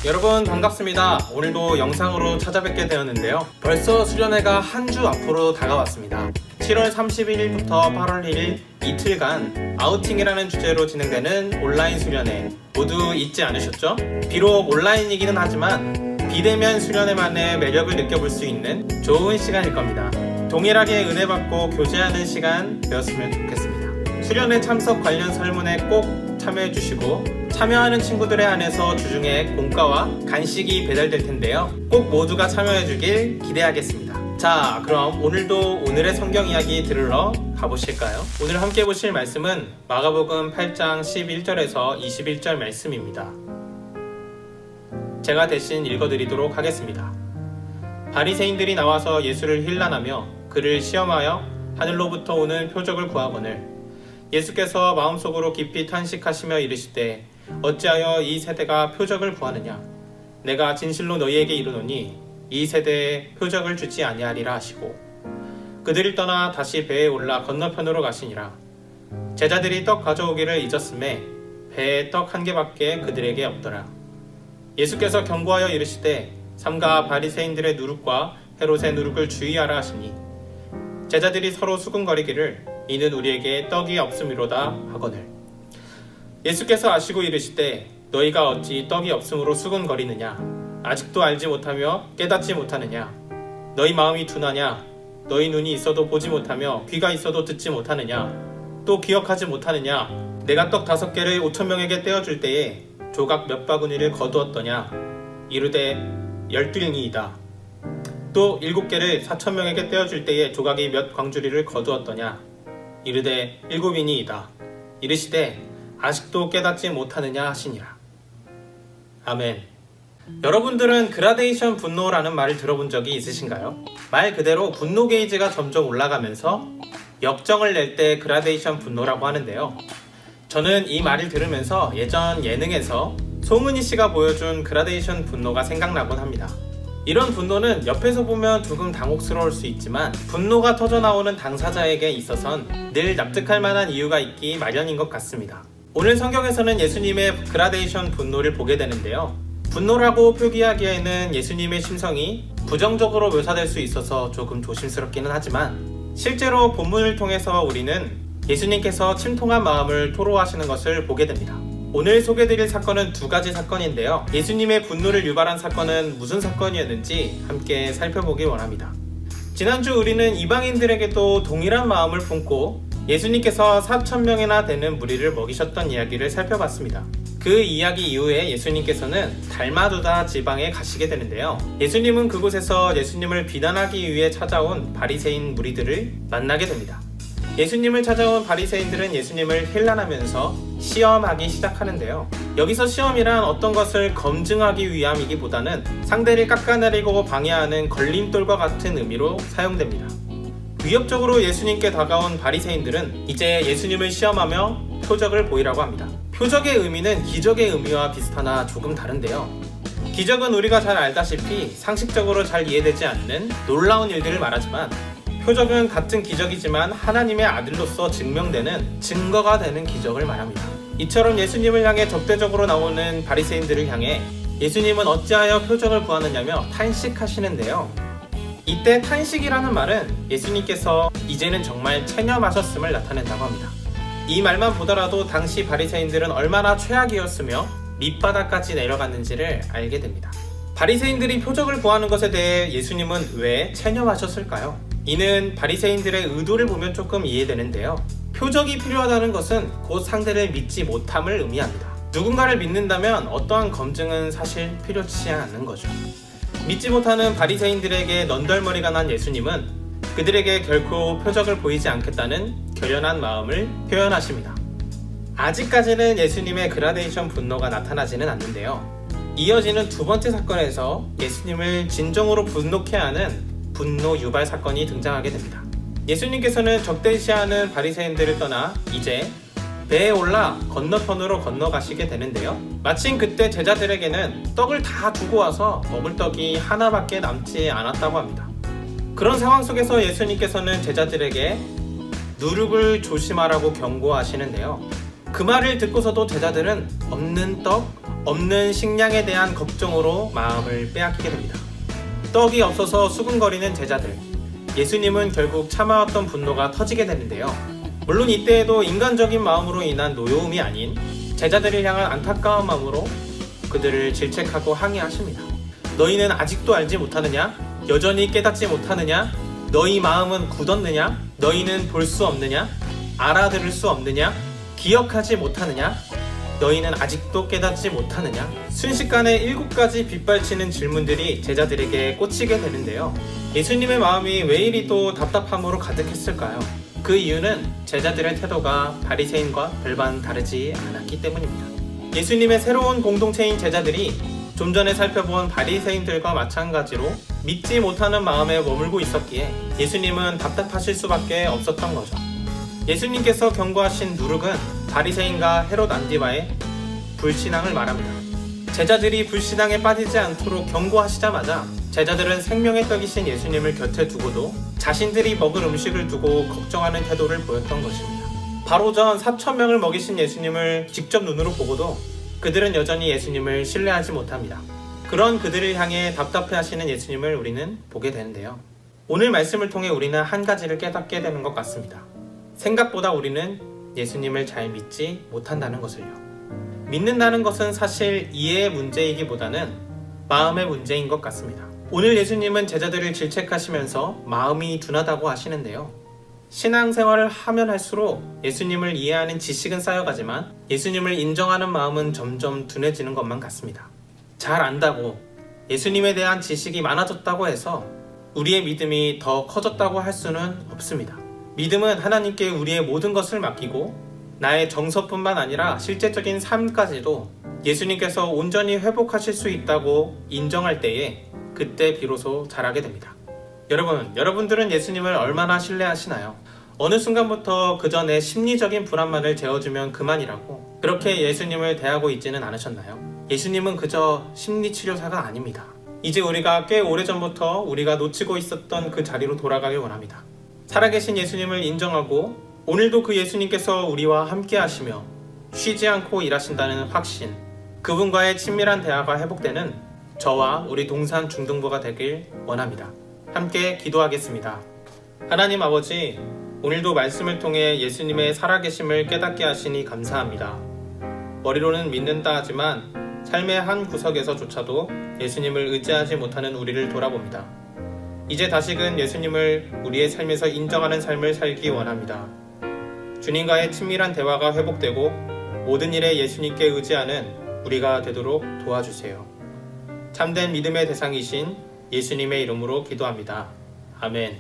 여러분 반갑습니다. 오늘도 영상으로 찾아뵙게 되었는데요. 벌써 수련회가 한 주 앞으로 다가왔습니다. 7월 31일부터 8월 1일 이틀간 아우팅이라는 주제로 진행되는 온라인 수련회 모두 잊지 않으셨죠? 비록 온라인이기는 하지만 비대면 수련회만의 매력을 느껴볼 수 있는 좋은 시간일 겁니다. 동일하게 은혜 받고 교제하는 시간 되었으면 좋겠습니다. 수련회 참석 관련 설문에 꼭 참여해 주시고 참여하는 친구들에 한해서 주중에 공과와 간식이 배달될 텐데요. 꼭 모두가 참여해 주길 기대하겠습니다. 자, 그럼 오늘도 오늘의 성경 이야기 들으러 가보실까요? 오늘 함께 보실 말씀은 마가복음 8장 11절에서 21절 말씀입니다. 제가 대신 읽어드리도록 하겠습니다. 바리새인들이 나와서 예수를 힐난하며 그를 시험하여 하늘로부터 오는 표적을 구하거늘 예수께서 마음속으로 깊이 탄식하시며 이르시되 어찌하여 이 세대가 표적을 구하느냐? 내가 진실로 너희에게 이르노니 이 세대에 표적을 주지 아니하리라 하시고 그들이 떠나 다시 배에 올라 건너편으로 가시니라. 제자들이 떡 가져오기를 잊었음에 배에 떡 한 개밖에 그들에게 없더라. 예수께서 경고하여 이르시되 삼가 바리새인들의 누룩과 헤롯의 누룩을 주의하라 하시니 제자들이 서로 수군거리기를 이는 우리에게 떡이 없음이로다 하거늘 예수께서 아시고 이르시되 너희가 어찌 떡이 없음으로 수군거리느냐? 아직도 알지 못하며 깨닫지 못하느냐? 너희 마음이 둔하냐? 너희 눈이 있어도 보지 못하며 귀가 있어도 듣지 못하느냐? 또 기억하지 못하느냐? 내가 떡 5개를 5,000명에게 떼어줄 때에 조각 몇 바구니를 거두었더냐? 이르되 12ring이이다. 또 7개를 4,000명에게 떼어줄 때에 조각이 몇 광주리를 거두었더냐? 이르되 7이니이다. 이르시되 아직도 깨닫지 못하느냐 하시니라. 아멘. 여러분들은 그라데이션 분노라는 말을 들어본 적이 있으신가요? 말 그대로 분노 게이지가 점점 올라가면서 역정을 낼 때 그라데이션 분노라고 하는데요. 저는 이 말을 들으면서 예전 예능에서 송은이 씨가 보여준 그라데이션 분노가 생각나곤 합니다. 이런 분노는 옆에서 보면 조금 당혹스러울 수 있지만 분노가 터져나오는 당사자에게 있어선 늘 납득할 만한 이유가 있기 마련인 것 같습니다. 오늘 성경에서는 예수님의 그라데이션 분노를 보게 되는데요. 분노라고 표기하기에는 예수님의 심성이 부정적으로 묘사될 수 있어서 조금 조심스럽기는 하지만 실제로 본문을 통해서 우리는 예수님께서 침통한 마음을 토로하시는 것을 보게 됩니다. 오늘 소개드릴 사건은 2가지 사건인데요. 예수님의 분노를 유발한 사건은 무슨 사건이었는지 함께 살펴보기 원합니다. 지난주 우리는 이방인들에게도 동일한 마음을 품고 예수님께서 4,000명이나 되는 무리를 먹이셨던 이야기를 살펴봤습니다. 그 이야기 이후에 예수님께서는 달마두다 지방에 가시게 되는데요. 예수님은 그곳에서 예수님을 비난하기 위해 찾아온 바리새인 무리들을 만나게 됩니다. 예수님을 찾아온 바리새인들은 예수님을 힐난하면서 시험하기 시작하는데요. 여기서 시험이란 어떤 것을 검증하기 위함이기보다는 상대를 깎아내리고 방해하는 걸림돌과 같은 의미로 사용됩니다. 위협적으로 예수님께 다가온 바리새인들은 이제 예수님을 시험하며 표적을 보이라고 합니다. 표적의 의미는 기적의 의미와 비슷하나 조금 다른데요. 기적은 우리가 잘 알다시피 상식적으로 잘 이해되지 않는 놀라운 일들을 말하지만 표적은 같은 기적이지만 하나님의 아들로서 증명되는 증거가 되는 기적을 말합니다. 이처럼 예수님을 향해 적대적으로 나오는 바리새인들을 향해 예수님은 어찌하여 표적을 구하느냐며 탄식하시는데요. 이때 탄식이라는 말은 예수님께서 이제는 정말 체념하셨음을 나타낸다고 합니다. 이 말만 보더라도 당시 바리새인들은 얼마나 최악이었으며 밑바닥까지 내려갔는지를 알게 됩니다. 바리새인들이 표적을 구하는 것에 대해 예수님은 왜 체념하셨을까요? 이는 바리새인들의 의도를 보면 조금 이해되는데요. 표적이 필요하다는 것은 곧 상대를 믿지 못함을 의미합니다. 누군가를 믿는다면 어떠한 검증은 사실 필요치 않는 거죠. 믿지 못하는 바리새인들에게 넌덜머리가 난 예수님은 그들에게 결코 표적을 보이지 않겠다는 결연한 마음을 표현하십니다. 아직까지는 예수님의 그라데이션 분노가 나타나지는 않는데요. 이어지는 2번째 사건에서 예수님을 진정으로 분노케 하는 분노 유발 사건이 등장하게 됩니다. 예수님께서는 적대시하는 바리새인들을 떠나 이제 배에 올라 건너편으로 건너가시게 되는데요. 마침 그때 제자들에게는 떡을 다 두고 와서 먹을 떡이 하나밖에 남지 않았다고 합니다. 그런 상황 속에서 예수님께서는 제자들에게 누룩을 조심하라고 경고하시는데요. 그 말을 듣고서도 제자들은 없는 떡, 없는 식량에 대한 걱정으로 마음을 빼앗기게 됩니다. 떡이 없어서 수군거리는 제자들. 예수님은 결국 참아왔던 분노가 터지게 되는데요. 물론 이때에도 인간적인 마음으로 인한 노여움이 아닌 제자들을 향한 안타까운 마음으로 그들을 질책하고 항의하십니다. 너희는 아직도 알지 못하느냐? 여전히 깨닫지 못하느냐? 너희 마음은 굳었느냐? 너희는 볼 수 없느냐? 알아들을 수 없느냐? 기억하지 못하느냐? 너희는 아직도 깨닫지 못하느냐? 순식간에 7가지 빗발치는 질문들이 제자들에게 꽂히게 되는데요. 예수님의 마음이 왜 이리 또 답답함으로 가득했을까요? 그 이유는 제자들의 태도가 바리새인과 별반 다르지 않았기 때문입니다. 예수님의 새로운 공동체인 제자들이 좀 전에 살펴본 바리새인들과 마찬가지로 믿지 못하는 마음에 머물고 있었기에 예수님은 답답하실 수밖에 없었던 거죠. 예수님께서 경고하신 누룩은 바리새인과 헤롯 안디바의 불신앙을 말합니다. 제자들이 불신앙에 빠지지 않도록 경고하시자마자 제자들은 생명의 떡이신 예수님을 곁에 두고도 자신들이 먹을 음식을 두고 걱정하는 태도를 보였던 것입니다. 바로 전 4,000명을 먹이신 예수님을 직접 눈으로 보고도 그들은 여전히 예수님을 신뢰하지 못합니다. 그런 그들을 향해 답답해하시는 예수님을 우리는 보게 되는데요. 오늘 말씀을 통해 우리는 한 가지를 깨닫게 되는 것 같습니다. 생각보다 우리는 예수님을 잘 믿지 못한다는 것을요. 믿는다는 것은 사실 이해의 문제이기보다는 마음의 문제인 것 같습니다. 오늘 예수님은 제자들을 질책하시면서 마음이 둔하다고 하시는데요. 신앙생활을 하면 할수록 예수님을 이해하는 지식은 쌓여가지만 예수님을 인정하는 마음은 점점 둔해지는 것만 같습니다. 잘 안다고 예수님에 대한 지식이 많아졌다고 해서 우리의 믿음이 더 커졌다고 할 수는 없습니다. 믿음은 하나님께 우리의 모든 것을 맡기고 나의 정서뿐만 아니라 실제적인 삶까지도 예수님께서 온전히 회복하실 수 있다고 인정할 때에 그때 비로소 자라게 됩니다. 여러분들은 예수님을 얼마나 신뢰하시나요? 어느 순간부터 그저 내 심리적인 불안만을 재워주면 그만이라고 그렇게 예수님을 대하고 있지는 않으셨나요? 예수님은 그저 심리치료사가 아닙니다. 이제 우리가 꽤 오래전부터 우리가 놓치고 있었던 그 자리로 돌아가길 원합니다. 살아계신 예수님을 인정하고 오늘도 그 예수님께서 우리와 함께 하시며 쉬지 않고 일하신다는 확신, 그분과의 친밀한 대화가 회복되는 저와 우리 동산 중등부가 되길 원합니다. 함께 기도하겠습니다. 하나님 아버지, 오늘도 말씀을 통해 예수님의 살아계심을 깨닫게 하시니 감사합니다. 머리로는 믿는다 하지만 삶의 한 구석에서조차도 예수님을 의지하지 못하는 우리를 돌아봅니다. 이제 다시금 예수님을 우리의 삶에서 인정하는 삶을 살기 원합니다. 주님과의 친밀한 대화가 회복되고 모든 일에 예수님께 의지하는 우리가 되도록 도와주세요. 참된 믿음의 대상이신 예수님의 이름으로 기도합니다. 아멘.